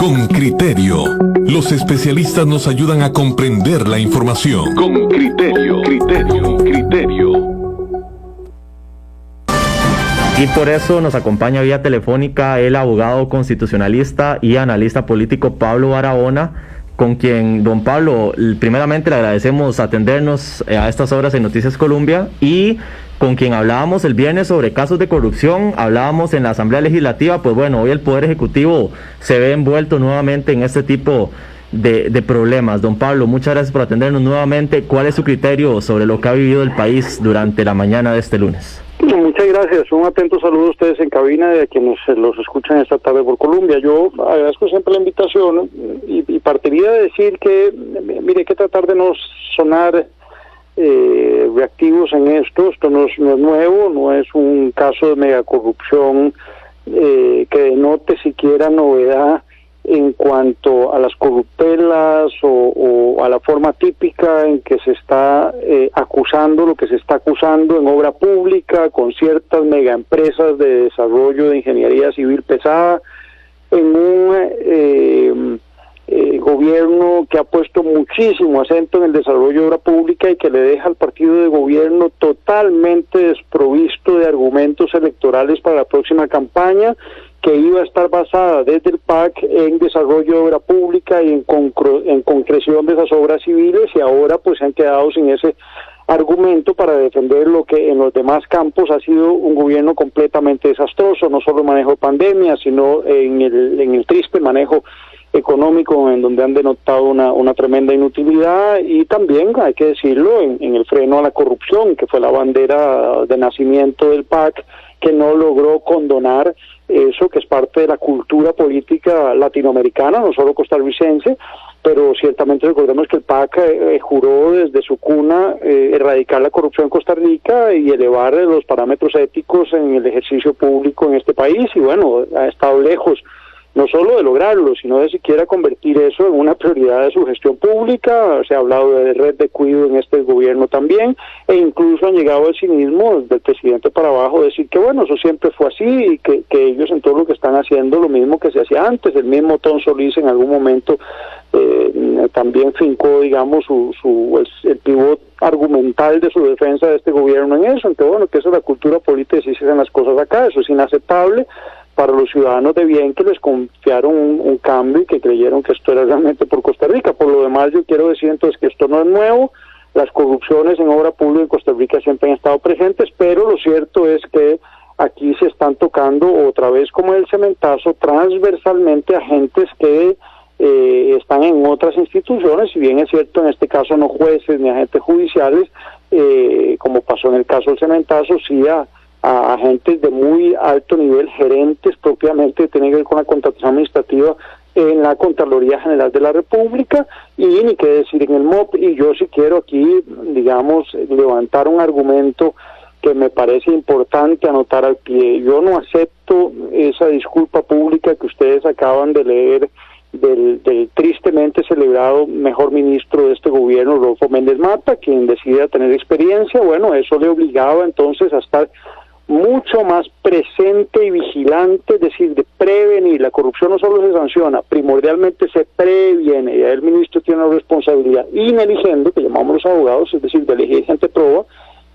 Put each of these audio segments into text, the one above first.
Con criterio. Los especialistas nos ayudan a comprender la información. Con criterio. Y por eso nos acompaña vía telefónica el abogado constitucionalista y analista político Pablo Barahona, con quien, don Pablo, primeramente le agradecemos atendernos a estas horas en Noticias Colombia, y con quien hablábamos el viernes sobre casos de corrupción, hablábamos en la Asamblea Legislativa. Pues bueno, hoy el Poder Ejecutivo se ve envuelto nuevamente en este tipo de problemas. Don Pablo, muchas gracias por atendernos nuevamente. ¿Cuál es su criterio sobre lo que ha vivido el país durante la mañana de este lunes? Muchas gracias. Un atento saludo a ustedes en cabina y a quienes los escuchan esta tarde por Colombia. Yo agradezco siempre la invitación y partiría de decir que, mire, hay que tratar de no sonar reactivos en esto. Esto no es nuevo, no es un caso de megacorrupción que denote siquiera novedad en cuanto a las corruptelas o a la forma típica en que se está acusando lo que se está acusando en obra pública, con ciertas megaempresas de desarrollo de ingeniería civil pesada, en un gobierno que ha puesto muchísimo acento en el desarrollo de obra pública y que le deja al partido de gobierno totalmente desprovisto de argumentos electorales para la próxima campaña, que iba a estar basada desde el PAC en desarrollo de obra pública y en concreción de esas obras civiles, y ahora pues se han quedado sin ese argumento para defender lo que en los demás campos ha sido un gobierno completamente desastroso, no solo el manejo de pandemia, sino en el triste manejo económico, en donde han denotado una tremenda inutilidad, y también, hay que decirlo, en el freno a la corrupción, que fue la bandera de nacimiento del PAC, que no logró condonar eso, que es parte de la cultura política latinoamericana, no solo costarricense, pero ciertamente recordemos que el PAC juró desde su cuna erradicar la corrupción en Costa Rica y elevar los parámetros éticos en el ejercicio público en este país, y bueno, ha estado lejos no solo de lograrlo, sino de siquiera convertir eso en una prioridad de su gestión pública. Se ha hablado de red de cuidado en este gobierno también, e incluso han llegado al cinismo del presidente para abajo, decir que bueno, eso siempre fue así, y que ellos en todo lo que están haciendo lo mismo que se hacía antes. El mismo Tom Solís en algún momento también fincó, digamos, el pivot argumental de su defensa de este gobierno en eso, en que bueno, que esa es la cultura política, si se hacen las cosas acá, eso es inaceptable para los ciudadanos de bien que les confiaron un cambio y que creyeron que esto era realmente por Costa Rica. Por lo demás, yo quiero decir entonces que esto no es nuevo. Las corrupciones en obra pública en Costa Rica siempre han estado presentes, pero lo cierto es que aquí se están tocando otra vez, como el cementazo, transversalmente agentes que están en otras instituciones. Si bien es cierto, en este caso no jueces ni agentes judiciales, como pasó en el caso del cementazo, sí a agentes de muy alto nivel, gerentes propiamente, que tienen que ver con la contratación administrativa en la Contraloría General de la República, y ni qué decir en el MOP. Y yo sí quiero aquí, digamos, levantar un argumento que me parece importante anotar al pie. Yo no acepto esa disculpa pública que ustedes acaban de leer del tristemente celebrado mejor ministro de este gobierno, Rodolfo Méndez Mata, quien decide tener experiencia. Bueno, eso le obligaba entonces a estar mucho más presente y vigilante, es decir, de prevenir. La corrupción no solo se sanciona, primordialmente se previene, y el ministro tiene una responsabilidad ineligiendo, que llamamos los abogados, es decir, de elegir gente proba,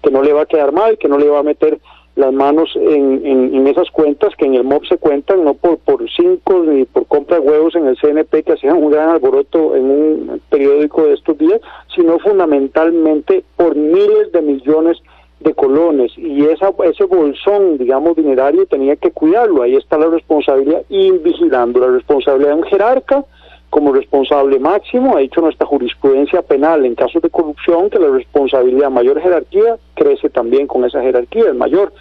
que no le va a quedar mal, que no le va a meter las manos en esas cuentas que en el MOP se cuentan, no por 5 ni por compra de huevos en el CNP, que hacían un gran alboroto en un periódico de estos días, sino fundamentalmente por miles de millones de colones, y ese bolsón, digamos, dinerario tenía que cuidarlo. Ahí está la responsabilidad, y vigilando la responsabilidad de un jerarca como responsable máximo. Ha dicho nuestra jurisprudencia penal en casos de corrupción que la responsabilidad, mayor jerarquía, crece también con esa jerarquía, es mayor.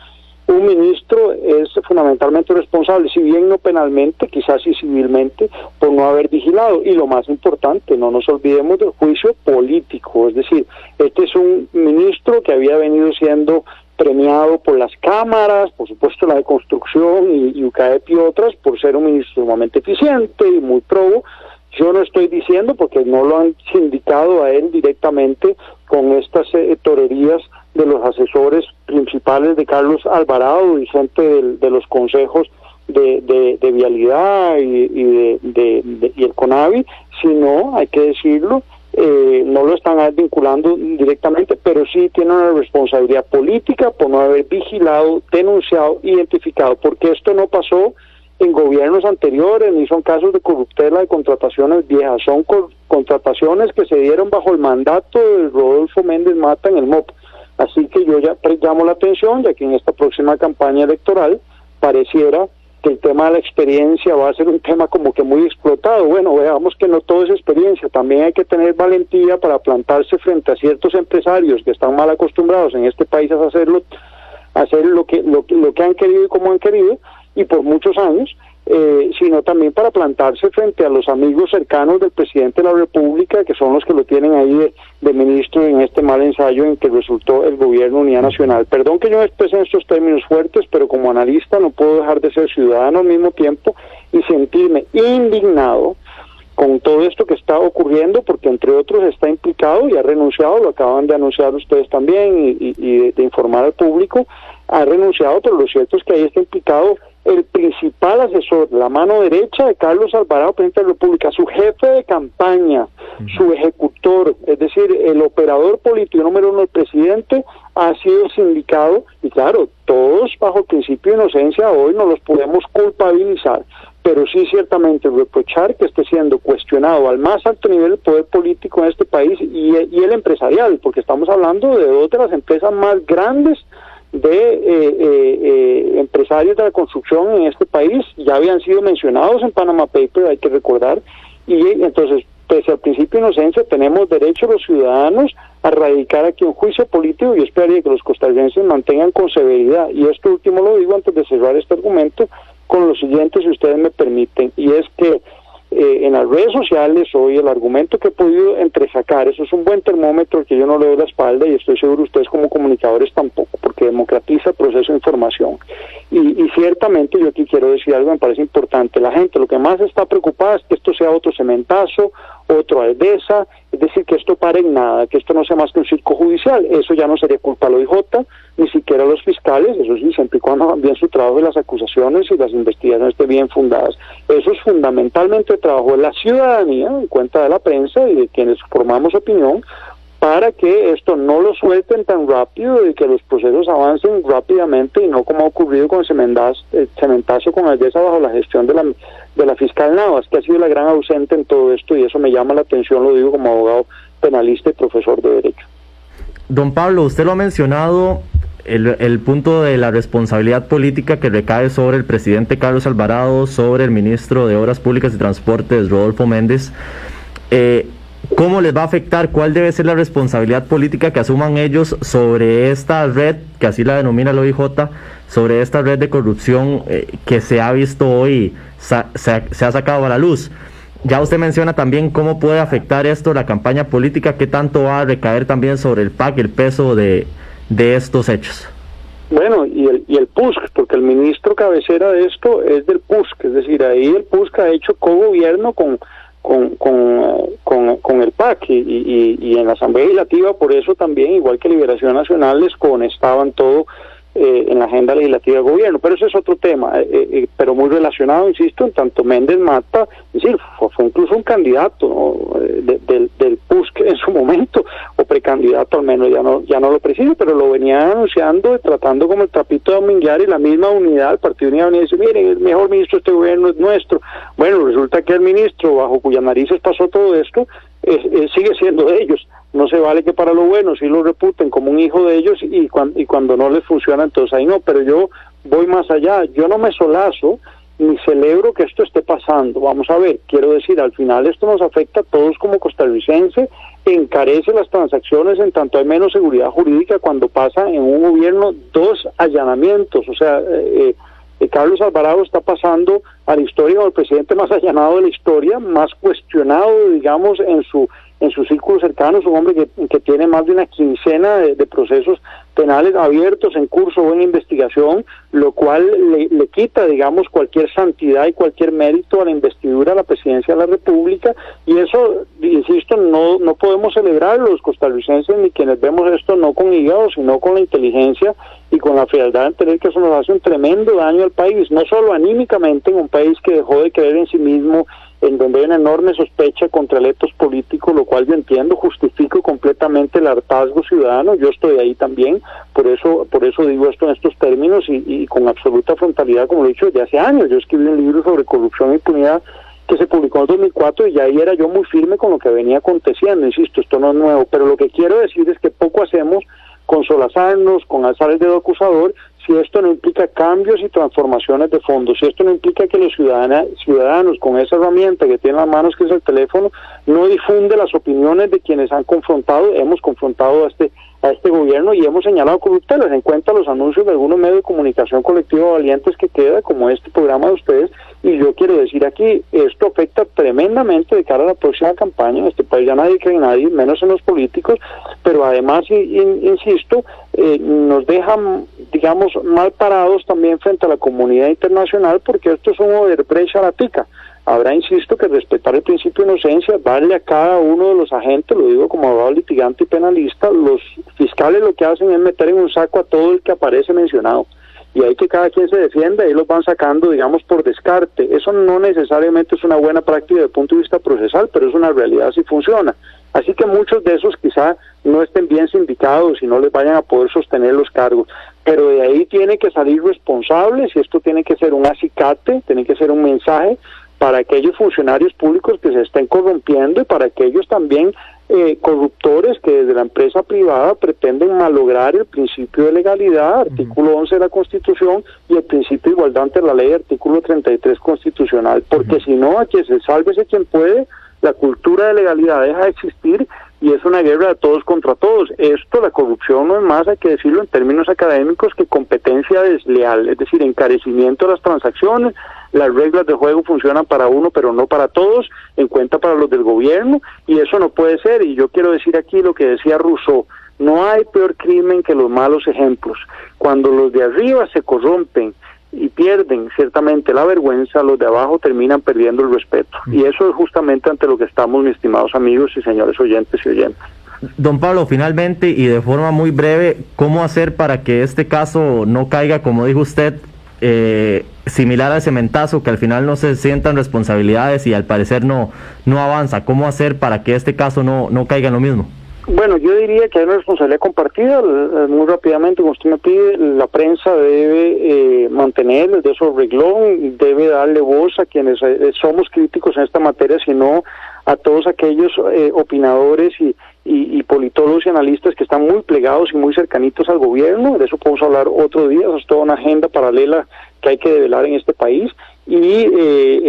Un ministro es fundamentalmente responsable, si bien no penalmente, quizás sí civilmente, por no haber vigilado. Y lo más importante, no nos olvidemos del juicio político, es decir, este es un ministro que había venido siendo premiado por las cámaras, por supuesto la de construcción y UCAEP y otras, por ser un ministro sumamente eficiente y muy probo. Yo no estoy diciendo, porque no lo han sindicado a él directamente con estas torerías de los asesores principales de Carlos Alvarado y gente de los consejos de vialidad y el CONAVI, sino, hay que decirlo, no lo están vinculando directamente, pero sí tienen una responsabilidad política por no haber vigilado, denunciado, identificado, porque esto no pasó en gobiernos anteriores, ni son casos de corruptela de contrataciones viejas, son contrataciones que se dieron bajo el mandato de Rodolfo Méndez Mata en el MOP. Así que yo ya llamo la atención, ya que en esta próxima campaña electoral pareciera que el tema de la experiencia va a ser un tema como que muy explotado. Bueno, veamos que no todo es experiencia, también hay que tener valentía para plantarse frente a ciertos empresarios que están mal acostumbrados en este país a hacer lo que han querido y como han querido, y por muchos años, sino también para plantarse frente a los amigos cercanos del presidente de la República, que son los que lo tienen ahí de ministro en este mal ensayo en que resultó el gobierno de Unidad Nacional. Perdón que yo me exprese en estos términos fuertes, pero como analista no puedo dejar de ser ciudadano al mismo tiempo y sentirme indignado con todo esto que está ocurriendo, porque entre otros está implicado y ha renunciado, lo acaban de anunciar ustedes también y de informar al público, ha renunciado, pero lo cierto es que ahí está implicado el principal asesor, la mano derecha de Carlos Alvarado, presidente de la República, su jefe de campaña, su ejecutor, es decir, el operador político número uno del presidente, ha sido sindicado, y claro, todos bajo el principio de inocencia hoy no los podemos culpabilizar, pero sí ciertamente reprochar que esté siendo cuestionado al más alto nivel el poder político en este país y el empresarial, porque estamos hablando de dos de las empresas más grandes de empresarios de la construcción en este país, ya habían sido mencionados en Panama Papers, hay que recordar, y entonces, pese al principio de inocencia, tenemos derecho los ciudadanos a radicar aquí un juicio político, y esperaría que los costarricenses mantengan con severidad, y esto último lo digo antes de cerrar este argumento, con lo siguiente, si ustedes me permiten, y es que en las redes sociales hoy el argumento que he podido entresacar, eso es un buen termómetro que yo no le doy la espalda y estoy seguro ustedes como comunicadores tampoco, porque democratiza el proceso de información. Y ciertamente yo aquí quiero decir algo, me parece importante, la gente lo que más está preocupada es que esto sea otro cementazo, otro Aldesa, es decir, que esto pare en nada, que esto no sea más que un circo judicial. Eso ya no sería culpa de la OIJ, ni siquiera los fiscales, eso sí, siempre y cuando hagan bien su trabajo de las acusaciones y las investigaciones estén bien fundadas. Eso es fundamentalmente el trabajo de la ciudadanía, en cuenta de la prensa y de quienes formamos opinión, para que esto no lo suelten tan rápido y que los procesos avancen rápidamente y no como ha ocurrido con el cementazo con Aldesa bajo la gestión de la fiscal Navas, que ha sido la gran ausente en todo esto, y eso me llama la atención, lo digo como abogado penalista y profesor de Derecho. Don Pablo, usted lo ha mencionado, el punto de la responsabilidad política que recae sobre el presidente Carlos Alvarado, sobre el ministro de Obras Públicas y Transportes, Rodolfo Méndez. ¿Cómo les va a afectar? ¿Cuál debe ser la responsabilidad política que asuman ellos sobre esta red, que así la denomina la OIJ, sobre esta red de corrupción que se ha visto hoy, se ha sacado a la luz? Ya usted menciona también cómo puede afectar esto la campaña política, qué tanto va a recaer también sobre el PAC, el peso de estos hechos. Bueno, y el PUSC, porque el ministro cabecera de esto es del PUSC, es decir, ahí el PUSC ha hecho cogobierno con el PAC y en la Asamblea Legislativa, por eso también, igual que Liberación Nacional, les conestaban todo en la agenda legislativa del gobierno, pero ese es otro tema, pero muy relacionado, insisto, en tanto Méndez Mata, es decir, fue incluso un candidato, ¿no? del PUSC en su momento, o precandidato al menos, ya no lo preside, pero lo venía anunciando y tratando como el trapito de dominguear, y la misma unidad, el Partido Unidad dice, miren, el mejor ministro de este gobierno es nuestro. Bueno, resulta que el ministro bajo cuyas narices pasó todo esto, sigue siendo de ellos. No se vale que para lo bueno sí lo reputen como un hijo de ellos y cuando no les funciona, entonces ahí no. Pero yo voy más allá, yo no me solazo ni celebro que esto esté pasando. Vamos a ver, quiero decir, al final esto nos afecta a todos como costarricenses, encarece las transacciones en tanto hay menos seguridad jurídica cuando pasa en un gobierno 2 allanamientos, o sea, Carlos Alvarado está pasando a la historia como el presidente más allanado de la historia, más cuestionado, digamos, en su círculo cercano, es un hombre que tiene más de una quincena de procesos penales abiertos, en curso o en investigación, lo cual le quita, digamos, cualquier santidad y cualquier mérito a la investidura a la presidencia de la República, y eso, insisto, no podemos celebrar los costarricenses ni quienes vemos esto no con hígado, sino con la inteligencia y con la frialdad de entender que eso nos hace un tremendo daño al país, no solo anímicamente, en un país que dejó de creer en sí mismo, en donde hay una enorme sospecha contra el etos político, lo cual yo entiendo, justifico completamente el hartazgo ciudadano, yo estoy ahí también, por eso digo esto en estos términos y con absoluta frontalidad, como lo he dicho desde hace años. Yo escribí un libro sobre corrupción e impunidad que se publicó en 2004 y ya ahí era yo muy firme con lo que venía aconteciendo, insisto, esto no es nuevo, pero lo que quiero decir es que poco hacemos con solazarnos, con alzar el dedo acusador, si esto no implica cambios y transformaciones de fondo, si esto no implica que los ciudadanos con esa herramienta que tienen en las manos, que es el teléfono, no difunde las opiniones de quienes hemos confrontado a este gobierno y hemos señalado corruptelas, en cuenta los anuncios de algunos medios de comunicación colectiva valientes que queda, como este programa de ustedes, y yo quiero decir aquí, esto afecta tremendamente de cara a la próxima campaña. En este país ya nadie cree en nadie, menos en los políticos, pero además, insisto, nos dejan, digamos, mal parados también frente a la comunidad internacional, porque esto es un Odebrecht a la tica. Habrá, insisto, que respetar el principio de inocencia, darle a cada uno de los agentes, lo digo como abogado litigante y penalista, los fiscales lo que hacen es meter en un saco a todo el que aparece mencionado. Y hay que cada quien se defienda, y los van sacando, digamos, por descarte. Eso no necesariamente es una buena práctica desde el punto de vista procesal, pero es una realidad si funciona. Así que muchos de esos quizá no estén bien sindicados y no les vayan a poder sostener los cargos. Pero de ahí tiene que salir responsables, y esto tiene que ser un acicate, tiene que ser un mensaje para aquellos funcionarios públicos que se estén corrompiendo y para aquellos también corruptores que desde la empresa privada pretenden malograr el principio de legalidad, artículo 11 de la Constitución, y el principio de igualdad ante la ley, artículo 33 constitucional, porque si no, a que se sálvese quien puede, la cultura de legalidad deja de existir y es una guerra de todos contra todos. Esto, la corrupción, no es más, hay que decirlo en términos académicos, que competencia desleal, es decir, encarecimiento de las transacciones. Las reglas de juego funcionan para uno, pero no para todos, en cuenta para los del gobierno, y eso no puede ser. Y yo quiero decir aquí lo que decía Rousseau: no hay peor crimen que los malos ejemplos. Cuando los de arriba se corrompen y pierden ciertamente la vergüenza, los de abajo terminan perdiendo el respeto. Y eso es justamente ante lo que estamos, mis estimados amigos y señores oyentes y oyentes. Don Pablo, finalmente y de forma muy breve, ¿cómo hacer para que este caso no caiga, como dijo usted, similar al cementazo, que al final no se sientan responsabilidades y al parecer no avanza? ¿Cómo hacer para que este caso no caiga en lo mismo? Bueno, yo diría que hay una responsabilidad compartida. Muy rápidamente, como usted me pide, la prensa debe mantener el dedo sobre el renglón, debe darle voz a quienes somos críticos en esta materia, sino a todos aquellos opinadores y politólogos y analistas que están muy plegados y muy cercanitos al gobierno. De eso podemos hablar otro día. Eso es toda una agenda paralela que hay que develar en este país, y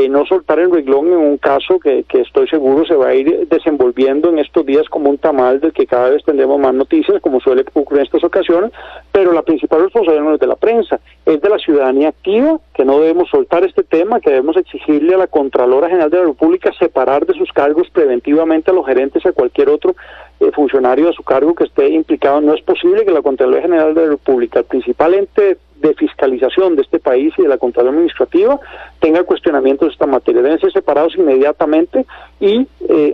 no soltar el renglón en un caso que estoy seguro se va a ir desenvolviendo en estos días como un tamal del que cada vez tendremos más noticias, como suele ocurrir en estas ocasiones. Pero la principal responsabilidad no es de la prensa, es de la ciudadanía activa, que no debemos soltar este tema, que debemos exigirle a la Contralora General de la República separar de sus cargos preventivamente a los gerentes y a cualquier otro funcionario a su cargo que esté implicado. No es posible que la Contraloría General de la República, el principal ente de fiscalización de este país y de la Contraloría Administrativa, tenga cuestionamientos de esta materia. Deben ser separados inmediatamente, y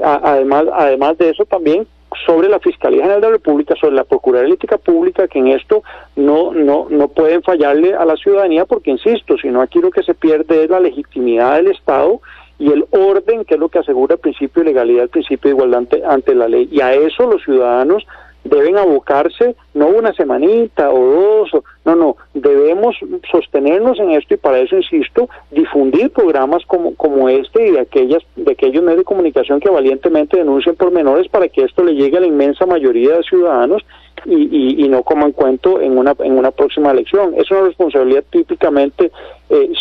además de eso también sobre la Fiscalía General de la República, sobre la Procuraduría de Ética Pública, que en esto no pueden fallarle a la ciudadanía, porque insisto, si no, aquí lo que se pierde es la legitimidad del Estado y el orden, que es lo que asegura el principio de legalidad, el principio de igualdad ante la ley. Y a eso los ciudadanos deben abocarse, no una semanita o dos, no, debemos sostenernos en esto, y para eso, insisto, difundir programas como este y de aquellos medios de comunicación que valientemente denuncian pormenores, para que esto le llegue a la inmensa mayoría de ciudadanos y no coman cuento en una próxima elección. Es una responsabilidad típicamente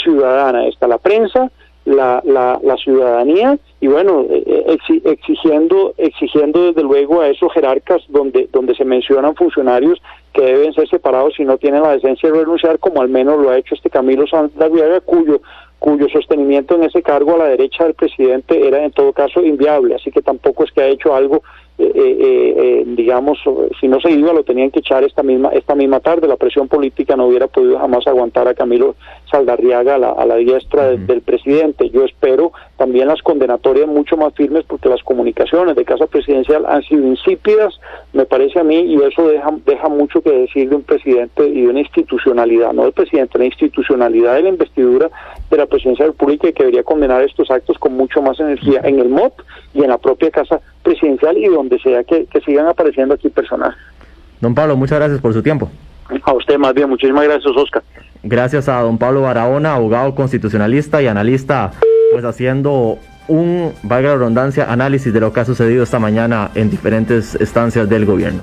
ciudadana. Está la prensa, la ciudadanía, y bueno, exigiendo desde luego a esos jerarcas donde se mencionan funcionarios que deben ser separados si no tienen la decencia de renunciar, como al menos lo ha hecho Camilo Sanz de Arriaga, cuyo sostenimiento en ese cargo a la derecha del presidente era en todo caso inviable, así que tampoco es que ha hecho algo, digamos, si no se iba lo tenían que echar esta misma tarde. La presión política no hubiera podido jamás aguantar a Camilo Saldarriaga a la diestra del presidente. Yo espero también las condenatorias mucho más firmes, porque las comunicaciones de Casa Presidencial han sido insípidas, me parece a mí, y eso deja mucho que decir de un presidente y de una institucionalidad, no del presidente, la institucionalidad de la investidura de la Presidencia de la República, y que debería condenar estos actos con mucho más energía en el MOP y en la propia Casa Presidencial y donde sea que sigan apareciendo aquí personajes. Don Pablo, muchas gracias por su tiempo. A usted más bien, muchísimas gracias, Oscar. Gracias a don Pablo Barahona, abogado constitucionalista y analista, pues haciendo valga la redundancia, análisis de lo que ha sucedido esta mañana en diferentes estancias del gobierno.